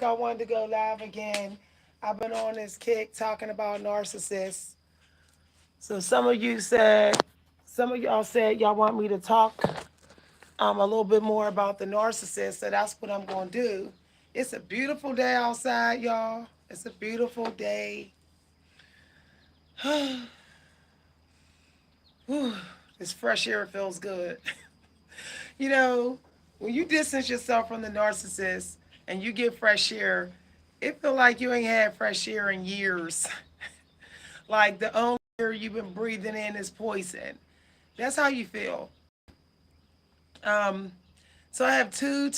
I wanted to go live again. I've been on this kick talking about narcissists. So some of y'all said y'all want me to talk a little bit more about the narcissist. So that's what I'm going to do. It's a beautiful day outside, y'all. It's a beautiful day. Whew, this fresh air feels good. You know, when you distance yourself from the narcissist and you get fresh air, it feel like you ain't had fresh air in years. Like the only air you've been breathing in is poison. That's how you feel. Um, so I have two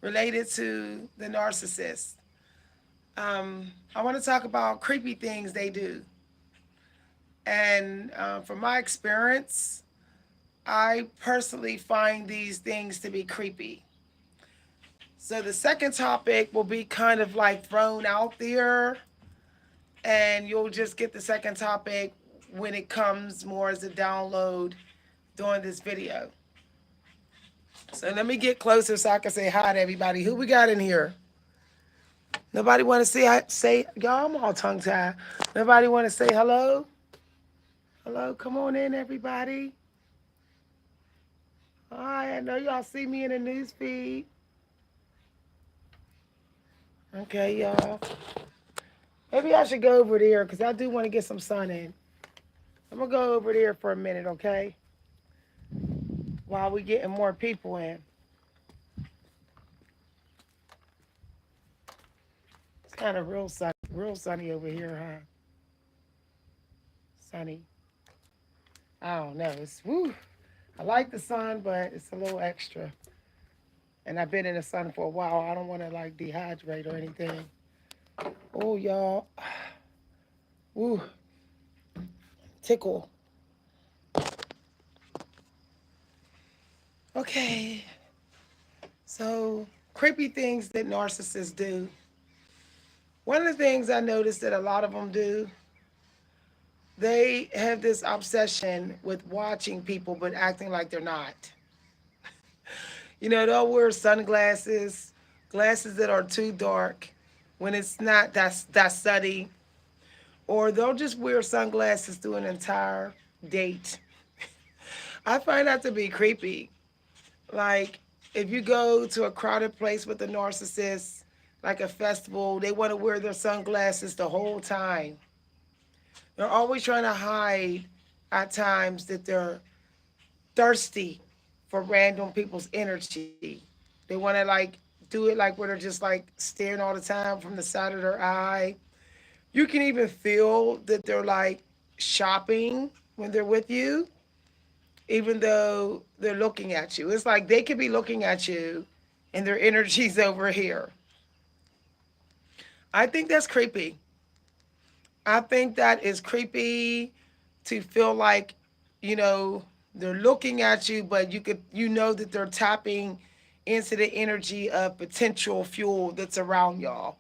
related to the narcissist. I want to talk about creepy things they do. And from my experience, I personally find these things to be creepy. So the second topic will be kind of like thrown out there, and you'll just get the second topic when it comes more as a download during this video. So let me get closer so I can say hi to everybody. Who we got in here? Nobody want to say y'all? I'm all tongue tied. Nobody want to say hello? Hello, come on in, everybody. Hi, I know y'all see me in the news feed. Okay, y'all. Maybe I should go over there because I do want to get some sun in. I'm gonna go over there for a minute, okay? While we getting more people in. It's kind of real sunny over here, huh? Sunny. I don't know. It's woo. I like the sun, but it's a little extra. And I've been in the sun for a while. I don't want to like dehydrate or anything. Oh, y'all. Woo. Tickle. Okay. So, creepy things that narcissists do. One of the things I noticed that a lot of them do, they have this obsession with watching people but acting like they're not. You know, they'll wear sunglasses, glasses that are too dark when it's not that sunny, or they'll just wear sunglasses through an entire date. I find that to be creepy. Like, if you go to a crowded place with a narcissist, like a festival, they want to wear their sunglasses the whole time. They're always trying to hide at times that they're thirsty for random people's energy. They want to like do it like where they're just like staring all the time from the side of their eye. You can even feel that they're like shopping when they're with you, even though they're looking at you. It's like they could be looking at you and their energy's over here. I think that's creepy. I think that is creepy to feel like, you know, they're looking at you, but you know that they're tapping into the energy of potential fuel that's around y'all.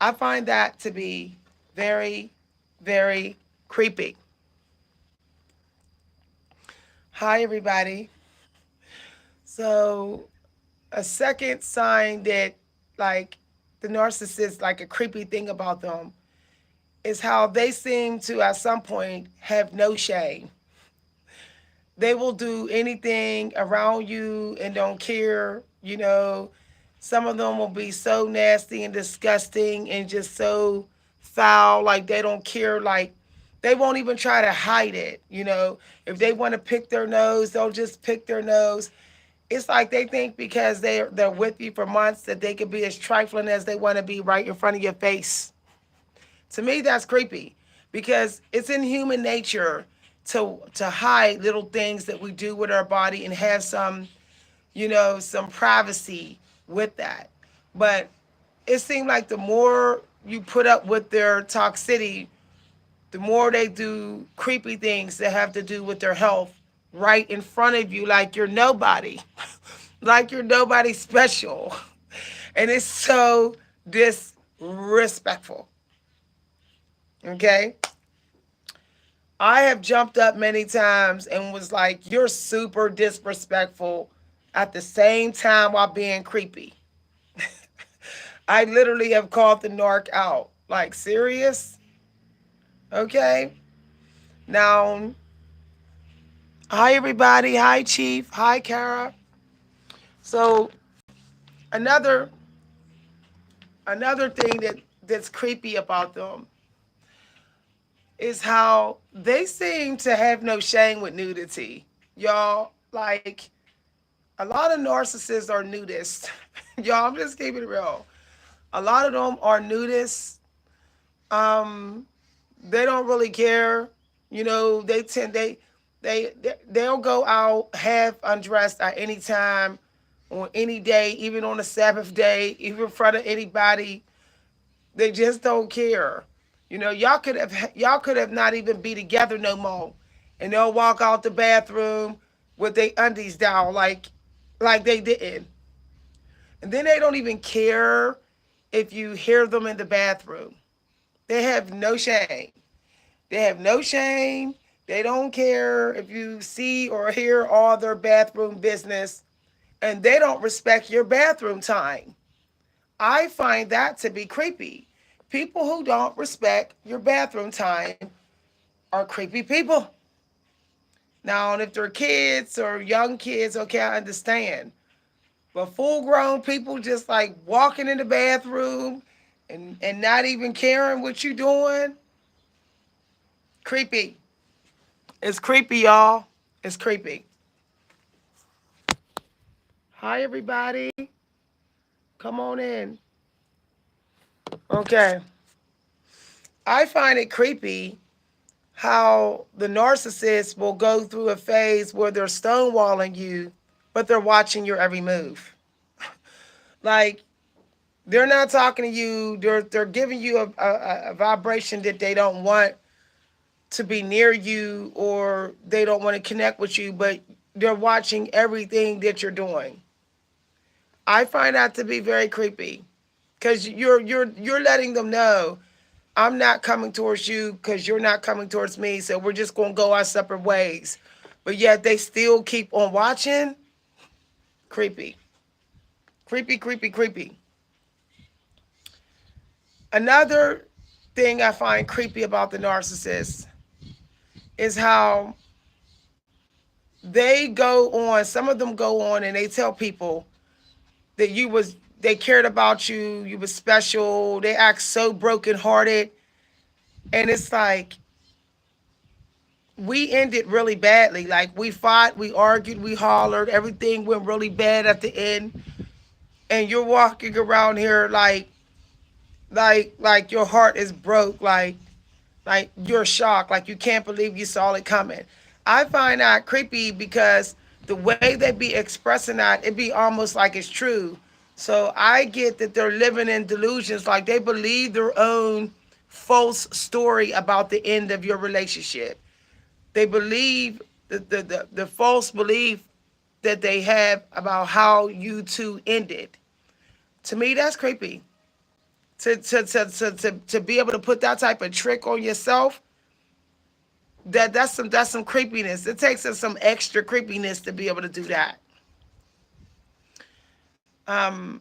I find that to be very, very creepy. Hi, everybody. So, a second sign that, like, the narcissist, like, a creepy thing about them is how they seem to, at some point, have no shame. They will do anything around you and don't care. You know, some of them will be so nasty and disgusting and just so foul, like they don't care. Like, they won't even try to hide it. You know, if they want to pick their nose, they'll just pick their nose. It's like they think because they're with you for months that they could be as trifling as they want to be right in front of your face. To me, that's creepy because it's in human nature to hide little things that we do with our body and have some, you know, some privacy with that. But it seems like the more you put up with their toxicity, the more they do creepy things that have to do with their health right in front of you, like you're nobody, like you're nobody special. And it's so disrespectful. Okay? I have jumped up many times and was like, you're super disrespectful at the same time while being creepy. I literally have called the narc out. Like, serious? Okay. Now, hi everybody. Hi Chief. Hi Kara. So another another thing that's creepy about them is how they seem to have no shame with nudity. Y'all, like, a lot of narcissists are nudists. Y'all, I'm just keeping it real. A lot of them are nudists. Um, they don't really care. You know, they'll go out half undressed at any time, on any day, even on the Sabbath day, even in front of anybody. They just don't care. You know, y'all could have not even be together no more, and they'll walk out the bathroom with their undies down like they didn't, and then they don't even care if you hear them in the bathroom. They have no shame. They have no shame. They don't care if you see or hear all their bathroom business, and they don't respect your bathroom time. I find that to be creepy. People who don't respect your bathroom time are creepy people. Now, if they're kids or young kids, okay, I understand. But full grown people just like walking in the bathroom and not even caring what you're doing, creepy. It's creepy, y'all. It's creepy. Hi, everybody. Come on in. Okay. I find it creepy how the narcissist will go through a phase where they're stonewalling you, but they're watching your every move. Like, they're not talking to you. They're giving you a vibration that they don't want to be near you, or they don't want to connect with you, but they're watching everything that you're doing. I find that to be very creepy because you're letting them know I'm not coming towards you because you're not coming towards me, so we're just gonna go our separate ways. But yet they still keep on watching. Creepy, creepy, creepy, creepy. Another thing I find creepy about the narcissist is how they go on. Some of them go on and they tell people that they cared about you, you was special. They act so brokenhearted, and it's like we ended really badly. Like, we fought, we argued, we hollered, everything went really bad at the end, and you're walking around here like your heart is broke, like you're shocked, like you can't believe you saw it coming. I find that creepy because the way they be expressing that, it be almost like it's true. So I get that they're living in delusions, like they believe their own false story about the end of your relationship. They believe the false belief that they have about how you two ended. To me, that's creepy. To be able to put that type of trick on yourself, that's some creepiness. It takes some extra creepiness to be able to do that. Um,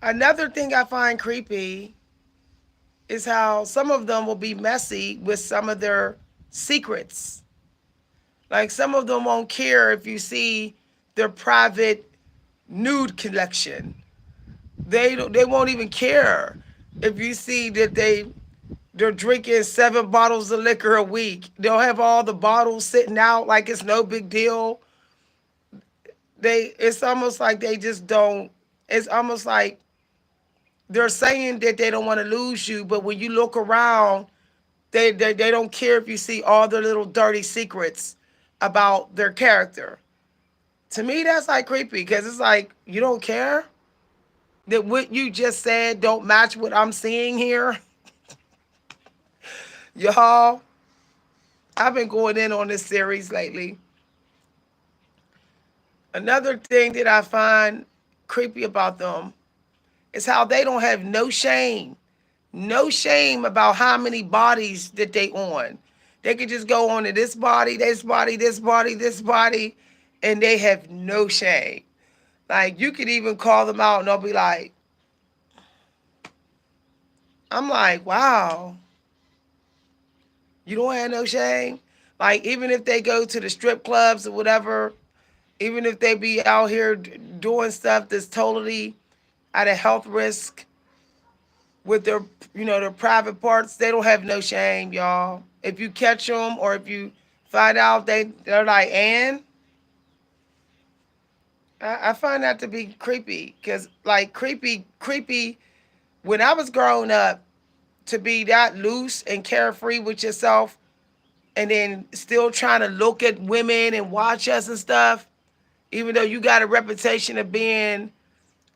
Another thing I find creepy is how some of them will be messy with some of their secrets. Like, some of them won't care if you see their private nude collection. They won't even care if you see that they're drinking 7 bottles of liquor a week. They'll have all the bottles sitting out like it's no big deal. It's almost like they just don't. It's almost like they're saying that they don't want to lose you, but when you look around, they don't care if you see all their little dirty secrets about their character. To me, that's like creepy because it's like you don't care that what you just said don't match what I'm seeing here. Y'all, I've been going in on this series lately. Another thing that I find creepy about them is how they don't have no shame. No shame about how many bodies that they on. They could just go on to this body, this body, this body, this body, and they have no shame. Like, you could even call them out and they'll be like, I'm like, wow, you don't have no shame? Like, even if they go to the strip clubs or whatever, even if they be out here doing stuff that's totally at a health risk with their, their private parts, they don't have no shame, y'all. If you catch them or if you find out they're like, and I find that to be creepy because, like, creepy. When I was growing up, to be that loose and carefree with yourself, and then still trying to look at women and watch us and stuff, even though you got a reputation of being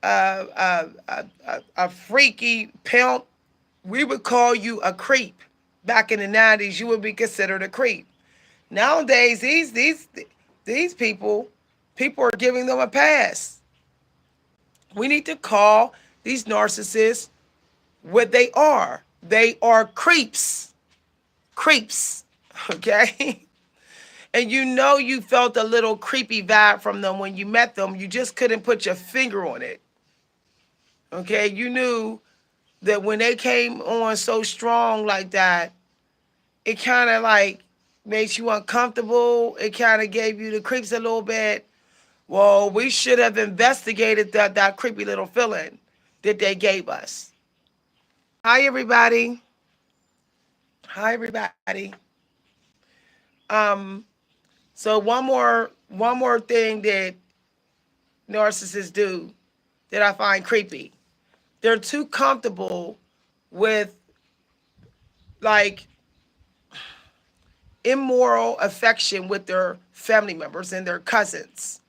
a freaky pimp, we would call you a creep. Back in the 90s, you would be considered a creep. Nowadays, these people are giving them a pass. We need to call these narcissists what they are. They are creeps. Creeps. Okay? And you felt a little creepy vibe from them when you met them. You just couldn't put your finger on it. Okay? You knew that when they came on so strong like that, it kind of like made you uncomfortable. It kind of gave you the creeps a little bit. Well, we should have investigated that creepy little feeling that they gave us. Hi, everybody. Hi, everybody. Um, so one more thing that narcissists do that I find creepy. They're too comfortable with, like, immoral affection with their family members and their cousins.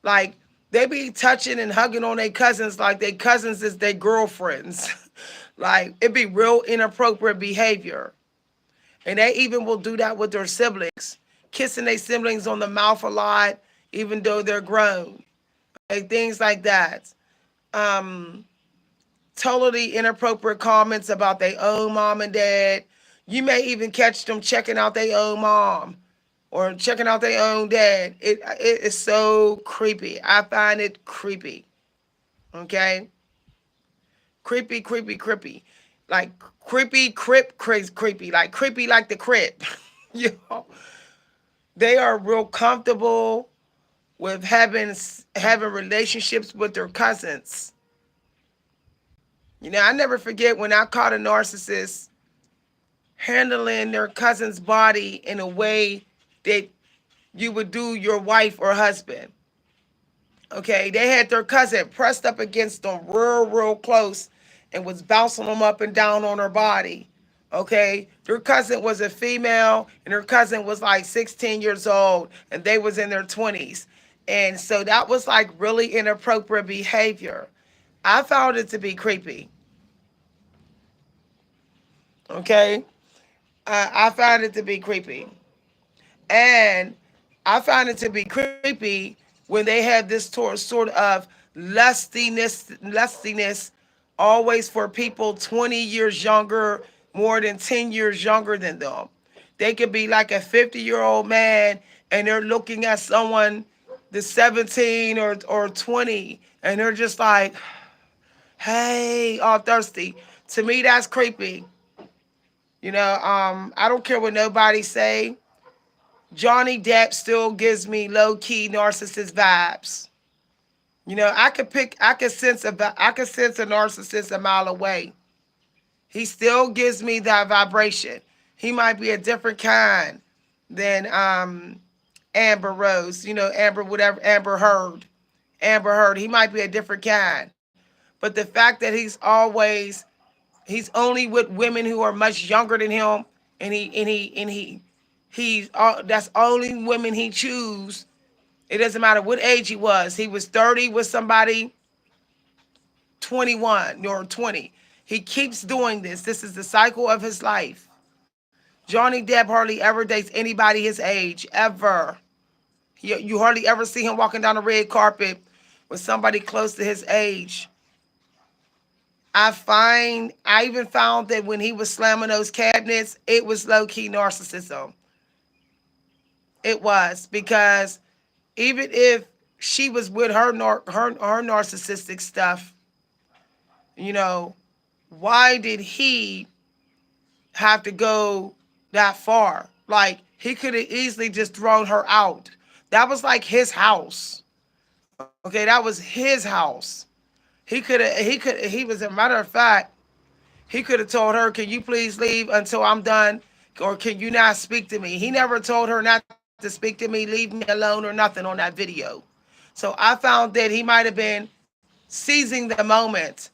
Like, they be touching and hugging on their cousins like their cousins is their girlfriends. Like, it be real inappropriate behavior. And they even will do that with their siblings, kissing their siblings on the mouth a lot, even though they're grown. Like, things like that. Um, Totally inappropriate comments about their own mom and dad. You may even catch them checking out their own mom or checking out their own dad. It is so creepy. I find it creepy. Okay? Creepy, creepy, creepy. Like, creepy, creepy. Like, creepy like the crip. You know? They are real comfortable with having relationships with their cousins. I never forget when I caught a narcissist handling their cousin's body in a way that you would do your wife or husband. Okay, they had their cousin pressed up against them real close and was bouncing them up and down on her body. Okay, their cousin was a female and her cousin was like 16 years old and they was in their 20s. And so that was like really inappropriate behavior. I found it to be creepy. Okay, I found it to be creepy. And I find it to be creepy when they have this sort of lustiness always for people 20 years younger, more than 10 years younger than them. They could be like a 50-year-old man and they're looking at someone that's 17 or 20 and they're just like, hey, all thirsty. To me, that's creepy. I don't care what nobody say. Johnny Depp still gives me low-key narcissist vibes. I could sense a narcissist a mile away. He still gives me that vibration. He might be a different kind than Amber Rose, Amber Heard. Amber Heard, he might be a different kind. But the fact that he's only with women who are much younger than him, and that's only women he choose. It doesn't matter what age he was. He was 30 with somebody 21 or 20. He keeps doing this. This is the cycle of his life. Johnny Depp hardly ever dates anybody his age, ever. You hardly ever see him walking down the red carpet with somebody close to his age. I even found that when he was slamming those cabinets, it was low-key narcissism. It was, because even if she was with her narcissistic stuff, you know, why did he have to go that far? Like, he could have easily just thrown her out. That was like his house. Okay, that was his house. He was, a matter of fact, he could have told her, can you please leave until I'm done? Or can you not speak to me? He never told her not to speak to me, leave me alone, or nothing on that video. So I found that he might have been seizing the moment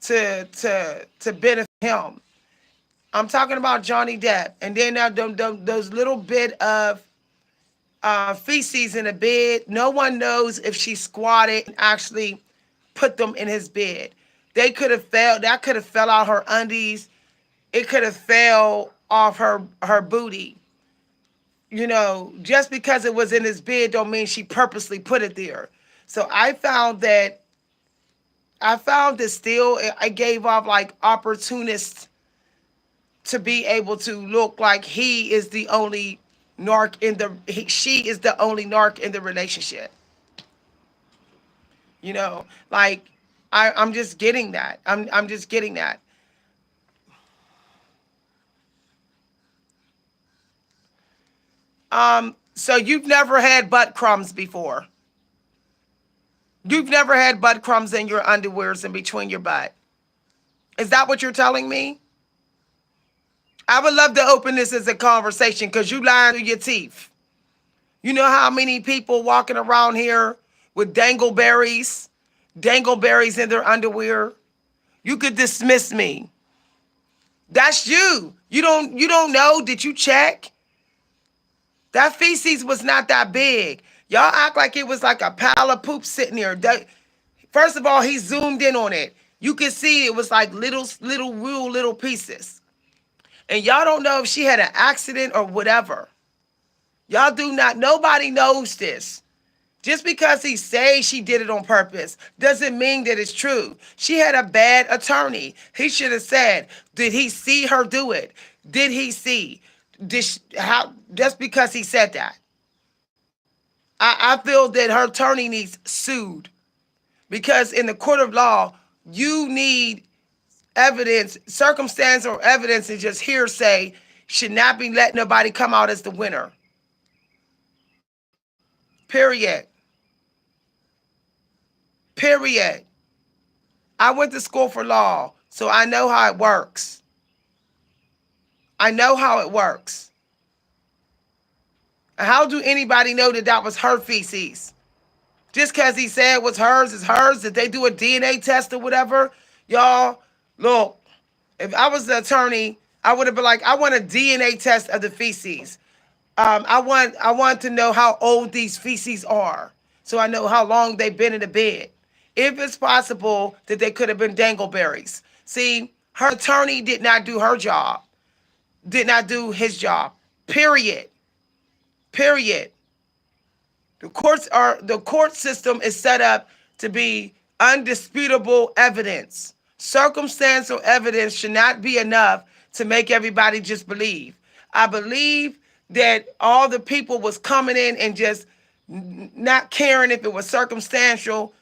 to benefit him. I'm talking about Johnny Depp. And then those little bit of feces in the bed. No one knows if she squatted and actually put them in his bed. They could have fell. That could have fell out her undies. It could have fell off her booty. You know, just because it was in his bed don't mean she purposely put it there. So I found that still I gave off like opportunists to be able to look like he is the only she is the only narc in the relationship. You know, like I'm just getting that. I'm just getting that. So you've never had butt crumbs before. You've never had butt crumbs in your underwears in between your butt. Is that what you're telling me? I would love to open this as a conversation because you lying through your teeth. You know how many people walking around here with dangleberries in their underwear? You could dismiss me. That's you. You don't know. Did you check? That feces was not that big. Y'all act like it was like a pile of poop sitting there. First of all, he zoomed in on it. You could see it was like real little pieces. And y'all don't know if she had an accident or whatever. Y'all do not, nobody knows this. Just because he says she did it on purpose doesn't mean that it's true. She had a bad attorney. He should have said, did he see her do it? Did he see? Just because he said that. I feel that her attorney needs sued. Because in the court of law, you need evidence, circumstantial evidence, and just hearsay should not be letting nobody come out as the winner. Period. Period. I went to school for law, so I know how it works. I know how it works. How do anybody know that that was her feces? Just because he said it was hers is hers? Did they do a DNA test or whatever? Y'all, look, if I was the attorney, I would have been like, I want a DNA test of the feces. I want to know how old these feces are, so I know how long they've been in the bed. If it's possible that they could have been dangleberries. See, her attorney did not do her job, did not do his job. Period. Period. The court system is set up to be undisputable evidence. Circumstantial evidence should not be enough to make everybody just believe. I believe that all the people was coming in and just not caring if it was circumstantial,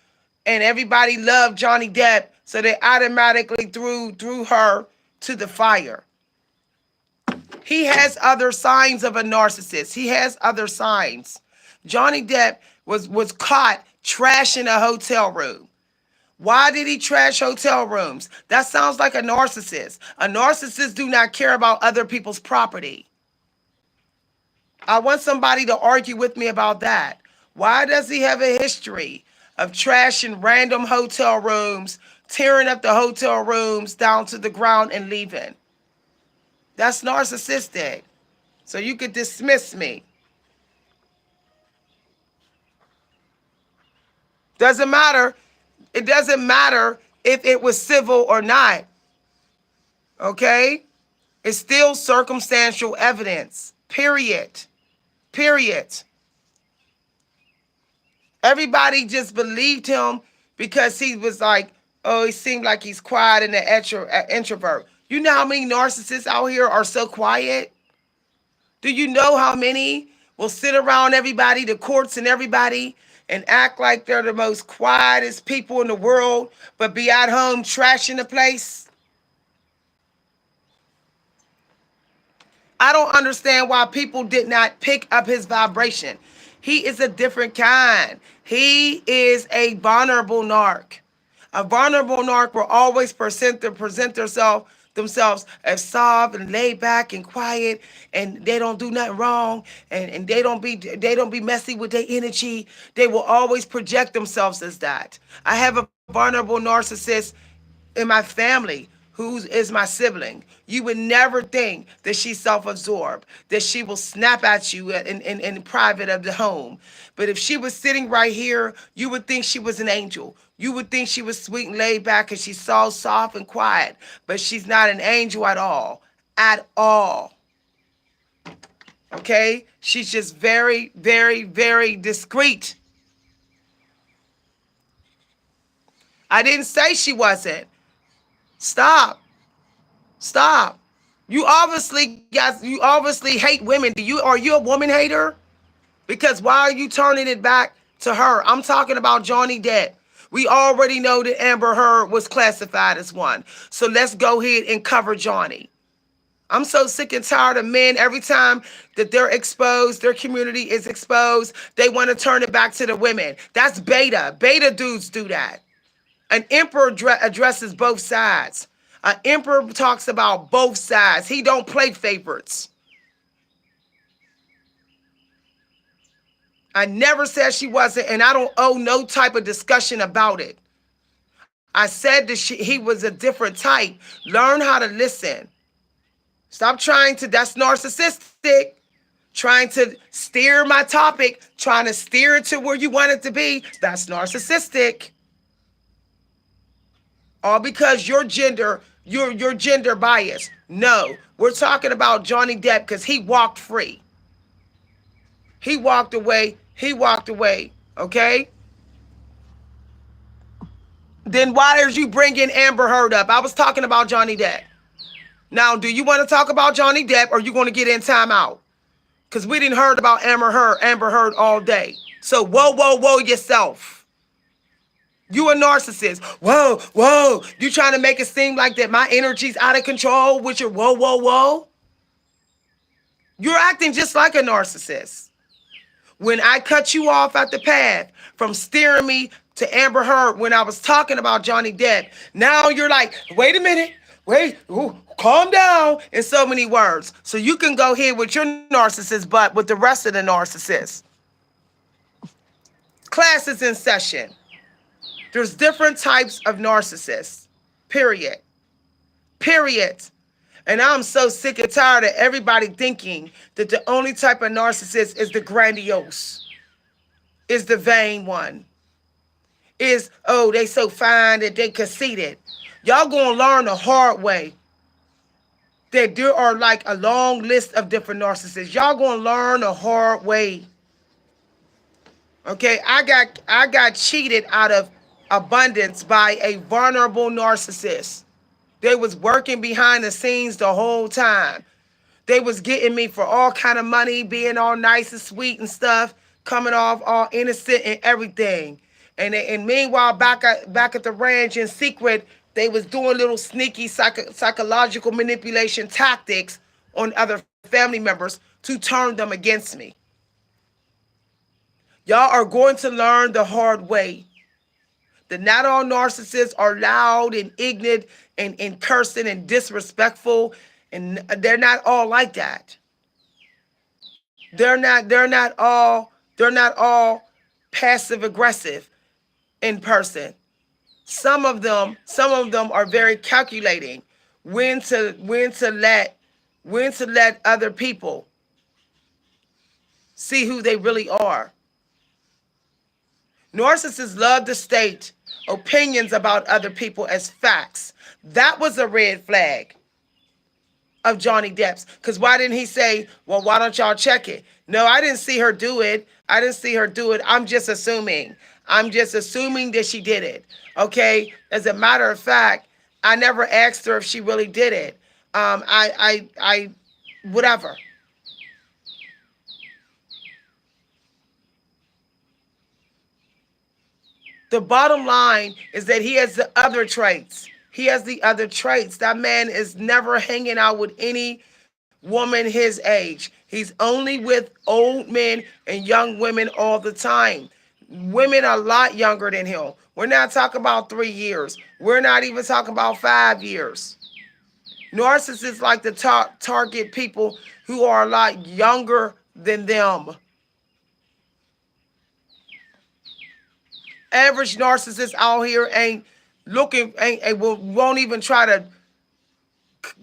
and everybody loved Johnny Depp, so they automatically threw her to the fire. He has other signs of a narcissist. He has other signs. Johnny Depp was caught trashing a hotel room. Why did he trash hotel rooms? That sounds like a narcissist. A narcissist do not care about other people's property. I want somebody to argue with me about that. Why does he have a history of trashing random hotel rooms, tearing up the hotel rooms down to the ground and leaving? That's narcissistic. So you could dismiss me. Doesn't matter. It doesn't matter if it was civil or not. Okay? It's still circumstantial evidence. Period. Period. Everybody just believed him because he was like, oh, he seemed like he's quiet and an introvert. You know how many narcissists out here are so quiet? Do you know how many will sit around everybody, the courts and everybody, and act like they're the most quietest people in the world, but be at home trashing the place. I don't understand why people did not pick up his vibration. He is a different kind. He is a vulnerable narc. A vulnerable narc will always present themselves as soft and laid back and quiet, and they don't do nothing wrong, and they don't be messy with their energy. They will always project themselves as that. I have a vulnerable narcissist in my family who is my sibling. You would never think that she's self-absorbed, that she will snap at you in private of the home. But if she was sitting right here, you would think she was an angel. You would think she was sweet and laid back and she's so soft and quiet. But she's not an angel at all. At all. Okay? She's just very, very, very discreet. I didn't say she wasn't. Stop. Stop. You obviously hate women. Are you a woman hater? Because why are you turning it back to her? I'm talking about Johnny Depp. We already know that Amber Heard was classified as one. So let's go ahead and cover Johnny. I'm so sick and tired of men. Every time that they're exposed, their community is exposed, they want to turn it back to the women. That's beta. Beta dudes do that. An emperor addresses both sides. An emperor talks about both sides. He don't play favorites. I never said she wasn't, and I don't owe no type of discussion about it. I said that he was a different type. Learn how to listen. Stop trying to, that's narcissistic. Trying to steer my topic, trying to steer it to where you want it to be. That's narcissistic. All because your gender bias. No, we're talking about Johnny Depp because he walked free. He walked away. Okay? Then why did you bring in Amber Heard up? I was talking about Johnny Depp. Now, do you want to talk about Johnny Depp or are you going to get in timeout? Because we didn't heard about Amber Heard all day. So whoa yourself. You a narcissist. Whoa. You trying to make it seem like that my energy's out of control with your whoa. You're acting just like a narcissist. When I cut you off at the path from steering me to Amber Heard when I was talking about Johnny Depp, now you're like, wait a minute. Calm down in so many words. So you can go here with your narcissist butt with the rest of the narcissists. Class is in session. There's different types of narcissists. Period. And I'm so sick and tired of everybody thinking that the only type of narcissist is the grandiose, is the vain one, is, oh, they so fine that they conceited. Y'all gonna learn the hard way that there are like a long list of different narcissists. Y'all gonna learn the hard way. Okay, I got cheated out of abundance by a vulnerable narcissist. They was working behind the scenes the whole time. They was getting me for all kind of money, being all nice and sweet and stuff, coming off all innocent and everything. And meanwhile, back at the ranch in secret, they was doing little sneaky psychological manipulation tactics on other family members to turn them against me. Y'all are going to learn the hard way. That not all narcissists are loud and ignorant and cursing and disrespectful, and they're not all like that. They're not all passive aggressive in person. Some of them are very calculating when to let other people see who they really are. Narcissists love to state opinions about other people as facts. That was a red flag of Johnny Depp's. Because why didn't he say, well, why don't y'all check it? No, I didn't see her do it. I'm just assuming. That she did it. Okay? As a matter of fact, I never asked her if she really did it. Whatever. The bottom line is that he has the other traits. He has the other traits. That man is never hanging out with any woman his age. He's only with old men and young women all the time. Women a lot younger than him. We're not talking about 3 years. We're not even talking about 5 years. Narcissists like to target people who are a lot younger than them. Average narcissist out here ain't looking, won't even try to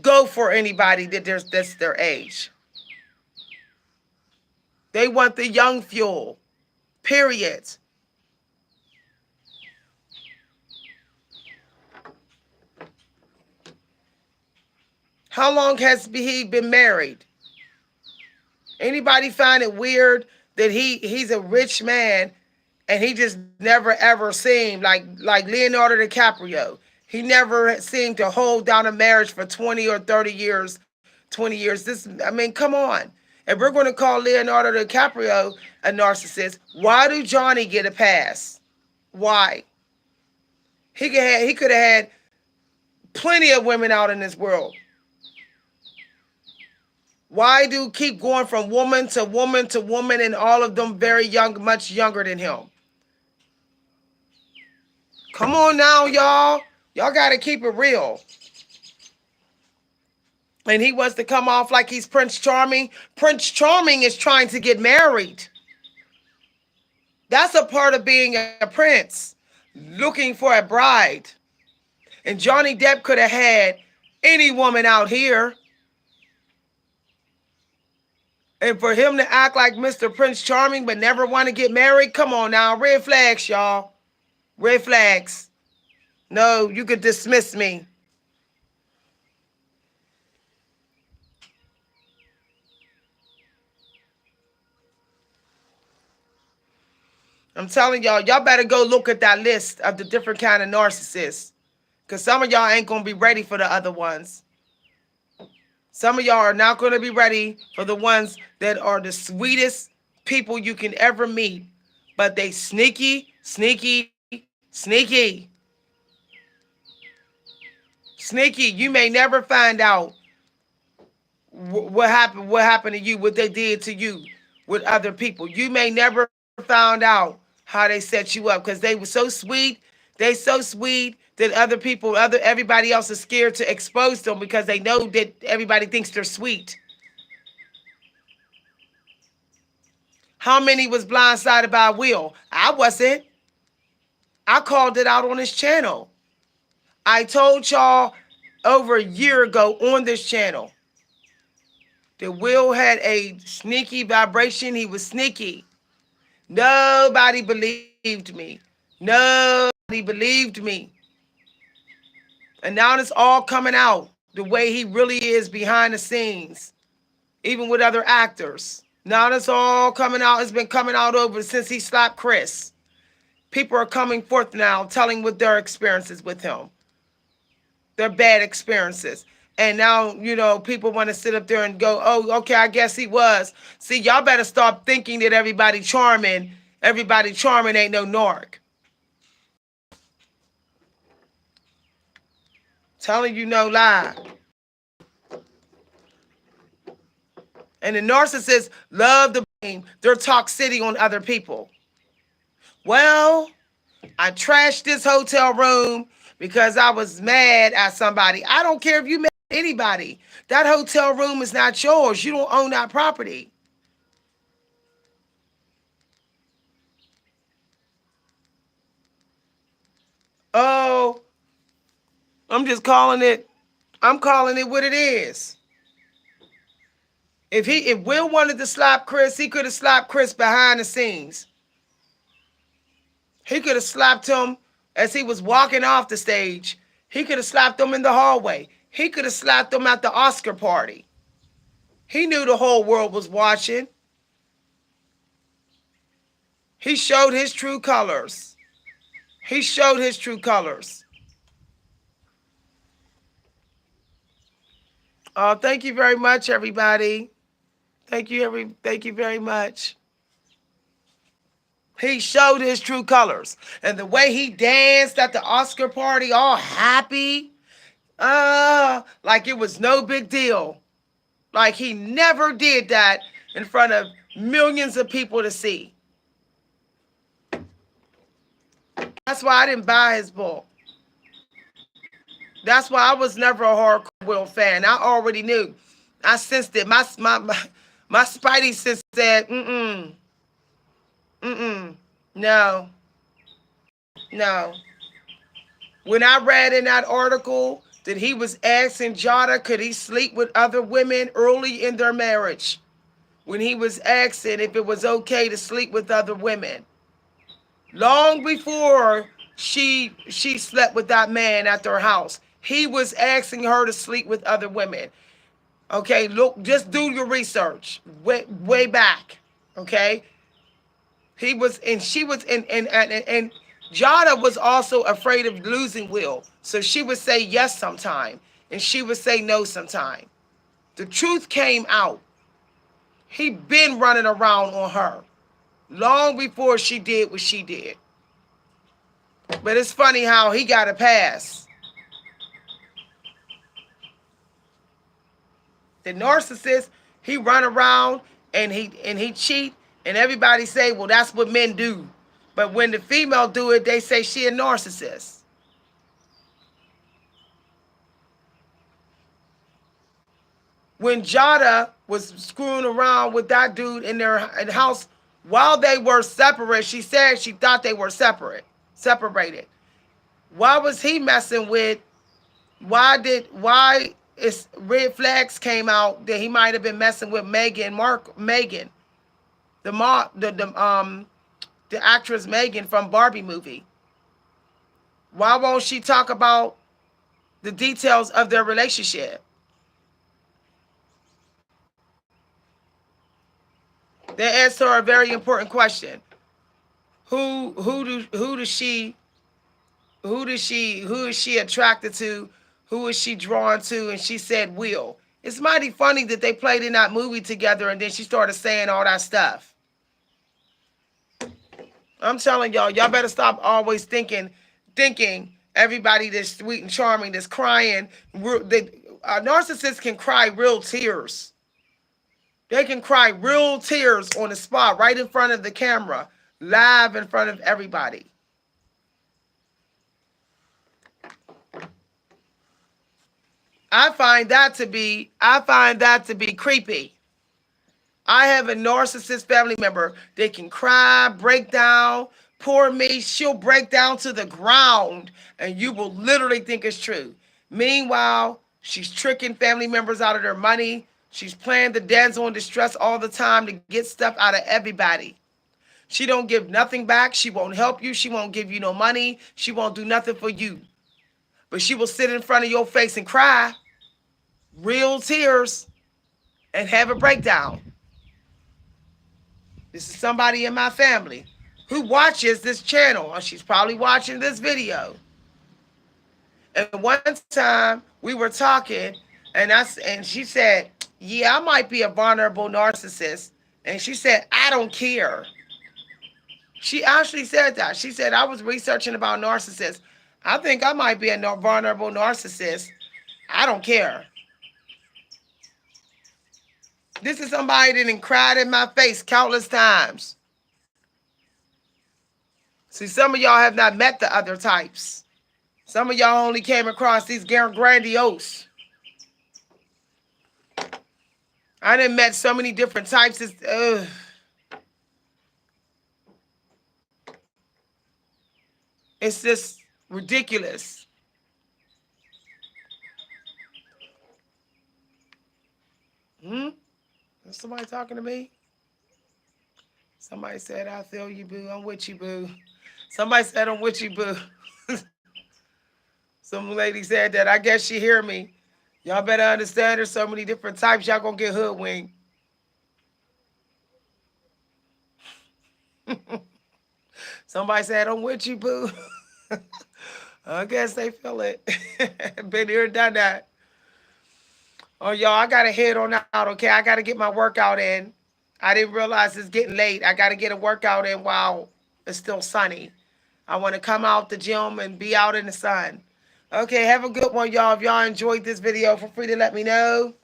go for anybody that's their age. They want the young fuel. Period. How long has he been married? Anybody find it weird that he's a rich man and he just never ever seemed like Leonardo DiCaprio. He never seemed to hold down a marriage for 20 or 30 years, 20 years. Come on. If we're going to call Leonardo DiCaprio a narcissist, why do Johnny get a pass? Why? He could have had plenty of women out in this world. Why do keep going from woman to woman to woman and all of them very young, much younger than him? Come on now, y'all. Y'all got to keep it real. And he wants to come off like he's Prince Charming. Prince Charming is trying to get married. That's a part of being a prince, looking for a bride. And Johnny Depp could have had any woman out here. And for him to act like Mr. Prince Charming but never want to get married, come on now. Red flags, y'all. Red flags. No, you could dismiss me. I'm telling y'all better go look at that list of the different kind of narcissists. Because some of y'all ain't going to be ready for the other ones. Some of y'all are not going to be ready for the ones that are the sweetest people you can ever meet. But they sneaky, sneaky, sneaky. Sneaky. You may never find out what happened to you, what they did to you with other people. You may never found out how they set you up because they were so sweet. They so sweet that everybody else is scared to expose them because they know that everybody thinks they're sweet. How many was blindsided by Will? I wasn't. I called it out on this channel. I told y'all over a year ago on this channel that Will had a sneaky vibration. He was sneaky. Nobody believed me. Nobody believed me. And now it's all coming out the way he really is behind the scenes, even with other actors. Now it's all coming out. It's been coming out over since he slapped Chris. People are coming forth now telling what their experiences with him. Their bad experiences. And now, people want to sit up there and go, oh, okay, I guess he was. See, y'all better stop thinking that everybody charming ain't no narc. Telling you no lie. And the narcissists love to blame their toxicity on other people. Well, I trashed this hotel room because I was mad at somebody. I don't care if you mad at anybody. That hotel room is not yours. You don't own that property. Oh, I'm calling it what it is. If Will wanted to slap Chris, he could have slapped Chris behind the scenes. He could have slapped him as he was walking off the stage. He could have slapped him in the hallway. He could have slapped him at the Oscar party. He knew the whole world was watching. He showed his true colors. He showed his true colors. Oh, thank you very much, everybody. Thank you very much. He showed his true colors. And the way he danced at the Oscar party, all happy, like it was no big deal. Like he never did that in front of millions of people to see. That's why I didn't buy his book. That's why I was never a hardcore Will fan. I already knew. I sensed it. My spidey sense said, no, no. When I read in that article that he was asking Jada, could he sleep with other women early in their marriage? When he was asking if it was okay to sleep with other women. Long before she slept with that man at their house. He was asking her to sleep with other women. Okay, look, just do your research. Way back. Okay? He was, and she was, and Jada was also afraid of losing Will. So she would say yes sometime, and she would say no sometime. The truth came out. He been running around on her long before she did what she did. But it's funny how he got a pass. The narcissist, he run around and he cheat, and everybody say, well, that's what men do. But when the female do it, they say she a narcissist. When Jada was screwing around with that dude in their house while they were separate, she said she thought they were separated. Why was he messing with? Why is red flags came out that he might have been messing with Megan, the actress Megan from Barbie movie? Why won't she talk about the details of their relationship? They asked her a very important question. Who is she attracted to? Who is she drawn to? And she said Will. It's mighty funny that they played in that movie together and then she started saying all that stuff. I'm telling y'all better stop always thinking everybody that's sweet and charming, that's crying. Narcissists can cry real tears. They can cry real tears on the spot, right in front of the camera, live in front of everybody. I find that to be creepy. I have a narcissist family member. They can cry, break down. Poor me, she'll break down to the ground, and you will literally think it's true. Meanwhile, she's tricking family members out of their money. She's playing the damsel in distress all the time to get stuff out of everybody. She don't give nothing back. She won't help you. She won't give you no money. She won't do nothing for you. But she will sit in front of your face and cry, real tears, and have a breakdown. This is somebody in my family who watches this channel, or she's probably watching this video. And one time we were talking, and she said, yeah, I might be a vulnerable narcissist. And she said, I don't care. She actually said that. She said, I was researching about narcissists. I think I might be a vulnerable narcissist. I don't care. This is somebody that done cried in my face countless times. See, some of y'all have not met the other types. Some of y'all only came across these grandiose. I done met so many different types. It's just ridiculous. Is somebody talking to me? Somebody said, I feel you, boo. I'm with you, boo. Somebody said, I'm with you, boo. Some lady said that. I guess she hear me. Y'all better understand there's so many different types. Y'all gonna get hoodwinked. Somebody said, I'm with you, boo. I guess they feel it. Been here, done that. Oh, y'all, I got to head on out, okay? I got to get my workout in. I didn't realize it's getting late. I got to get a workout in while it's still sunny. I want to come out the gym and be out in the sun. Okay, have a good one, y'all. If y'all enjoyed this video, feel free to let me know.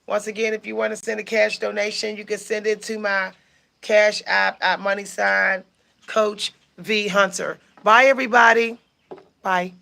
Once again, if you want to send a cash donation, you can send it to my Cash App at @ Coach V Hunter. Bye, everybody. Bye.